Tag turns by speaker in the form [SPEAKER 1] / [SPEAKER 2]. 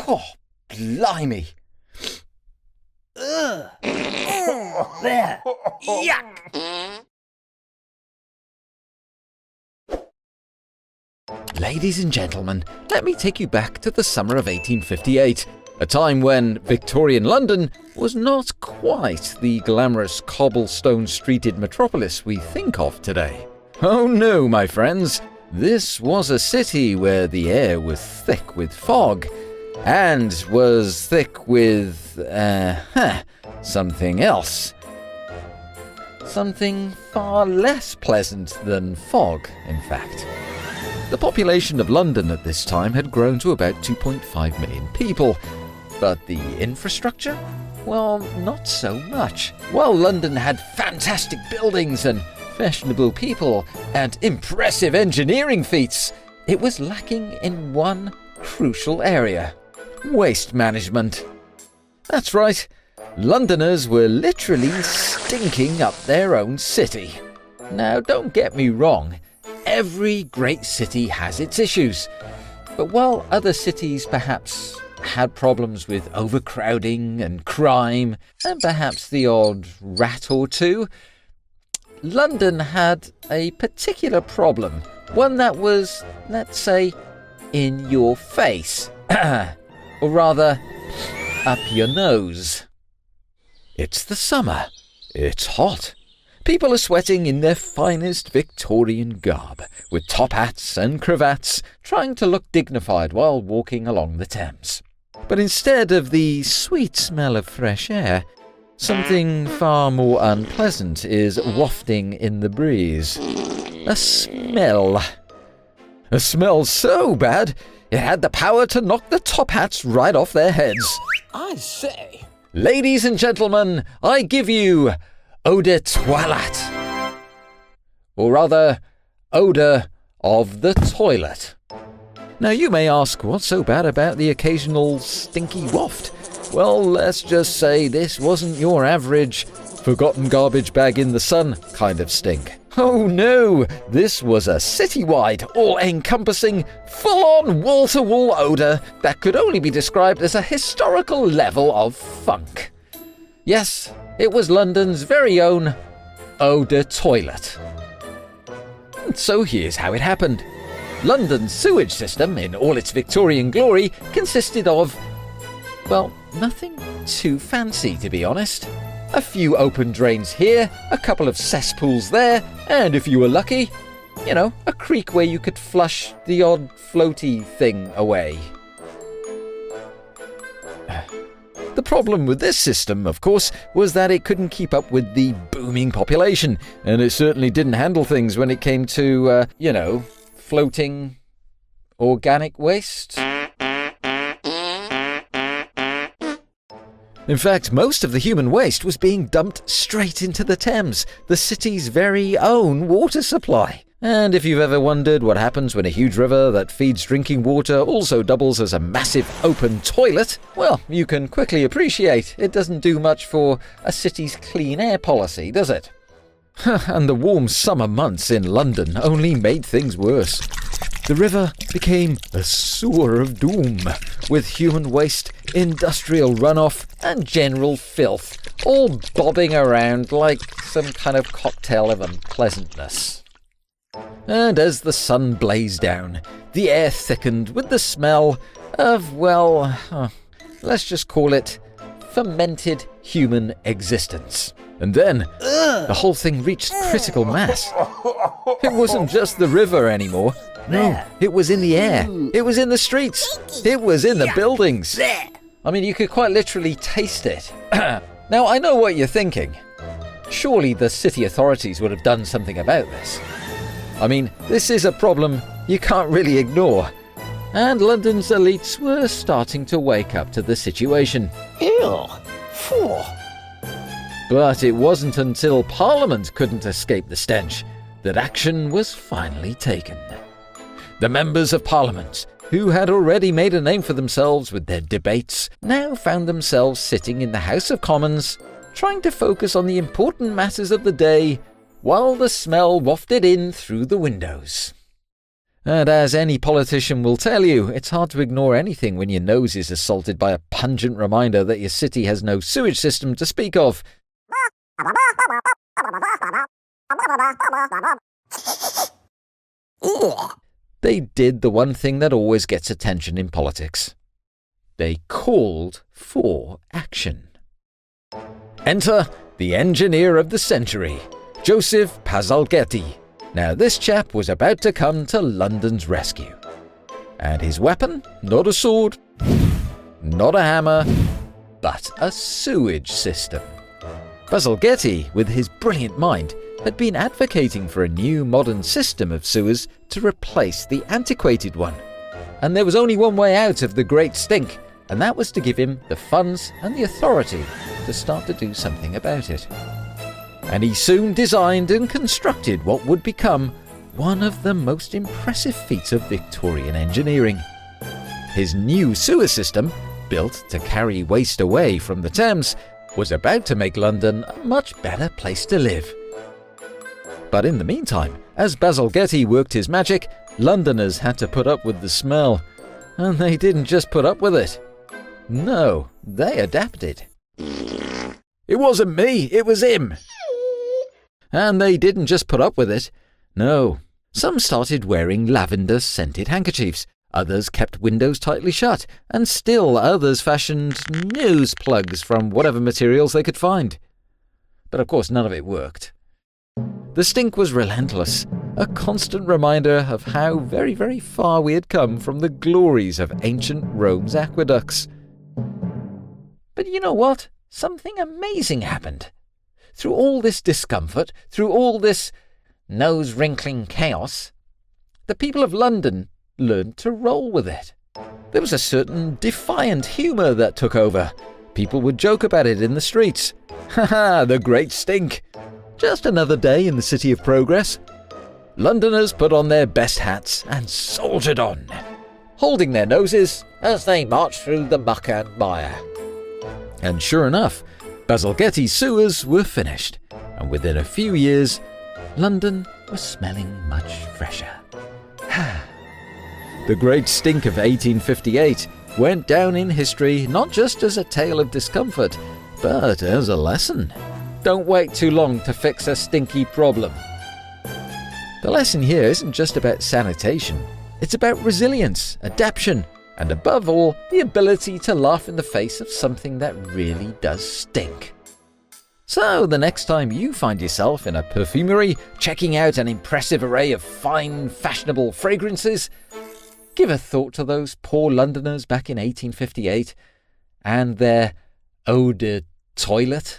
[SPEAKER 1] Oh, blimey.
[SPEAKER 2] Ugh. There. Yuck.
[SPEAKER 1] Ladies and gentlemen, let me take you back to the summer of 1858, a time when Victorian London was not quite the glamorous cobblestone-streeted metropolis we think of today. Oh no, my friends, this was a city where the air was thick with fog, and was thick with, something else. Something far less pleasant than fog, in fact. The population of London at this time had grown to about 2.5 million people, but the infrastructure? Well, not so much. While London had fantastic buildings and fashionable people and impressive engineering feats, it was lacking in one crucial area: waste management. That's right, Londoners were literally stinking up their own city. Now, don't get me wrong, every great city has its issues, but while other cities perhaps had problems with overcrowding and crime, and perhaps the odd rat or two, London had a particular problem, one that was, let's say, in your face, or rather, up your nose. It's the summer. It's hot. People are sweating in their finest Victorian garb, with top hats and cravats, trying to look dignified while walking along the Thames. But instead of the sweet smell of fresh air, something far more unpleasant is wafting in the breeze. A smell. A smell so bad, it had the power to knock the top hats right off their heads.
[SPEAKER 2] I say.
[SPEAKER 1] Ladies and gentlemen, I give you eau de toilette. Or rather, odour of the toilet. Now you may ask, what's so bad about the occasional stinky waft? Well, let's just say this wasn't your average forgotten garbage bag in the sun kind of stink. Oh no, this was a citywide, all-encompassing, full-on wall-to-wall odour that could only be described as a historical level of funk. Yes, it was London's very own eau de toilette. And so here's how it happened. London's sewage system, in all its Victorian glory, consisted of, well, nothing too fancy, to be honest. A few open drains here, a couple of cesspools there, and if you were lucky, a creek where you could flush the odd floaty thing away. The problem with this system, of course, was that it couldn't keep up with the booming population, and it certainly didn't handle things when it came to, floating organic waste. In fact, most of the human waste was being dumped straight into the Thames, the city's very own water supply. And if you've ever wondered what happens when a huge river that feeds drinking water also doubles as a massive open toilet, well, you can quickly appreciate it doesn't do much for a city's clean air policy, does it? And the warm summer months in London only made things worse. The river became a sewer of doom, with human waste, industrial runoff, and general filth, all bobbing around like some kind of cocktail of unpleasantness. And as the sun blazed down, the air thickened with the smell of, let's just call it fermented human existence. And then, the whole thing reached critical mass. It wasn't just the river anymore. No, it was in the air. It was in the streets. It was in the buildings. I mean, you could quite literally taste it. Now, I know what you're thinking. Surely the city authorities would have done something about this. I mean, this is a problem you can't really ignore. And London's elites were starting to wake up to the situation.
[SPEAKER 2] Ew. Phew.
[SPEAKER 1] But it wasn't until Parliament couldn't escape the stench that action was finally taken. The members of Parliament, who had already made a name for themselves with their debates, now found themselves sitting in the House of Commons, trying to focus on the important matters of the day, while the smell wafted in through the windows. And as any politician will tell you, it's hard to ignore anything when your nose is assaulted by a pungent reminder that your city has no sewage system to speak of. They did the one thing that always gets attention in politics. They called for action. Enter the engineer of the century, Joseph Pazzalghetti. Now this chap was about to come to London's rescue. And his weapon? Not a sword, not a hammer, but a sewage system. Pazzalghetti, with his brilliant mind, had been advocating for a new modern system of sewers to replace the antiquated one. And there was only one way out of the great stink, and that was to give him the funds and the authority to start to do something about it. And he soon designed and constructed what would become one of the most impressive feats of Victorian engineering. His new sewer system, built to carry waste away from the Thames, was about to make London a much better place to live. But in the meantime, as Pazzalghetti worked his magic, Londoners had to put up with the smell. And they didn't just put up with it. No, they adapted. It wasn't me, it was him. And they didn't just put up with it. No, some started wearing lavender-scented handkerchiefs, others kept windows tightly shut, and still others fashioned nose plugs from whatever materials they could find. But of course none of it worked. The stink was relentless, a constant reminder of how very, very far we had come from the glories of ancient Rome's aqueducts. But you know what? Something amazing happened. Through all this discomfort, through all this nose-wrinkling chaos, the people of London learned to roll with it. There was a certain defiant humour that took over. People would joke about it in the streets. Ha ha, the great stink. Just another day in the city of progress. Londoners put on their best hats and soldiered on, holding their noses as they marched through the muck and mire. And sure enough, Pazzalghetti's sewers were finished, and within a few years, London was smelling much fresher. The Great Stink of 1858 went down in history not just as a tale of discomfort, but as a lesson. Don't wait too long to fix a stinky problem. The lesson here isn't just about sanitation. It's about resilience, adaptation, and above all, the ability to laugh in the face of something that really does stink. So the next time you find yourself in a perfumery checking out an impressive array of fine, fashionable fragrances, give a thought to those poor Londoners back in 1858 and their eau de toilette.